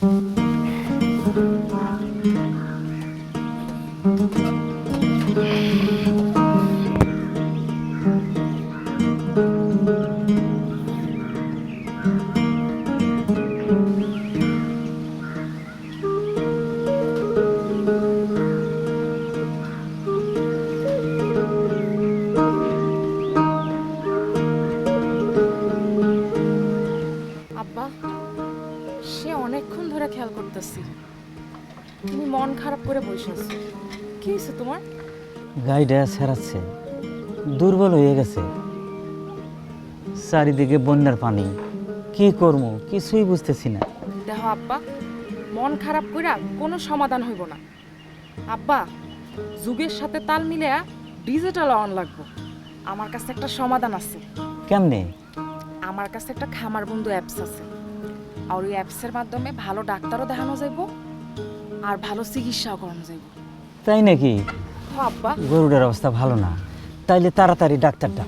আব্বা, সে অনেকক্ষণ ধরে খেয়াল করতেছি তুমি মন খারাপ করে বসে আছো। কি হয়েছে তোমার? গাইডা ছেড়াচ্ছে, দুর্বল হয়ে গেছে। চারিদিকে বন্যার পানি, কি করবো কিছুই বুঝতেছি না। দেখো আব্বা, মন খারাপ কইরা কোনো সমাধান হইব না। আব্বা, যুগের সাথে তাল মিলিয়ে ডিজিটাল অন লাগবো। আমার কাছে একটা সমাধান আছে। কেমনে? আমার কাছে একটা খামার বন্ধু অ্যাপস আছে, আর ওই অ্যাপসের মাধ্যমে ভালো ডাক্তারও দেখানো যাইব আর ভালো চিকিৎসাও করানো যাইব। তাই নাকি? আব্বা, গরুটার অবস্থা ভালো না, তাইলে তাড়াতাড়ি ডাক্তারটা।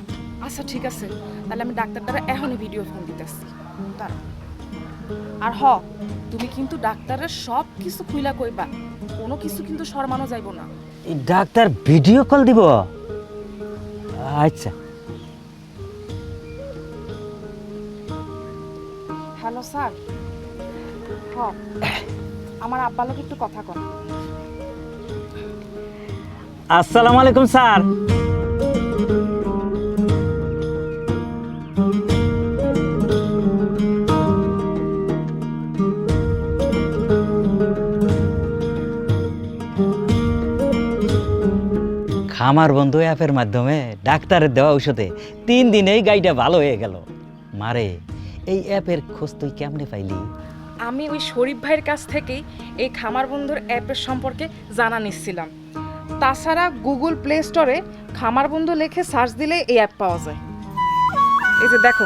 আচ্ছা ঠিক আছে, তাহলে আমি ডাক্তারটারে এখনই ভিডিও ফোন দিতেছি। আর তুমি কিন্তু ডাক্তারের সব কিছু খুইলা কইবা, কোনো কিছু কিন্তু শর্মানো যাইব না। এই ডাক্তার ভিডিও কল দিব? আচ্ছা। Hello sir. আমার আব্বার লোক একটু কথা কন। আসসালামু আলাইকুম স্যার। খামার বন্ধু অ্যাপের মাধ্যমে ডাক্তারের দেওয়া ঔষধে 3 দিনেই গাইটা ভালো হয়ে গেল। মারে, এই অ্যাপের খোঁজ তুই কেমনে পাইলি? আমি ওই শরীফ ভাইয়ের কাছ থেকেই এই খামার বন্ধুর অ্যাপের সম্পর্কে জানা নিচ্ছিলাম। তাছাড়া গুগল প্লে স্টোরে খামার বন্ধু লিখে সার্চ দিলে এই অ্যাপ পাওয়া যায়। এই যে দেখো,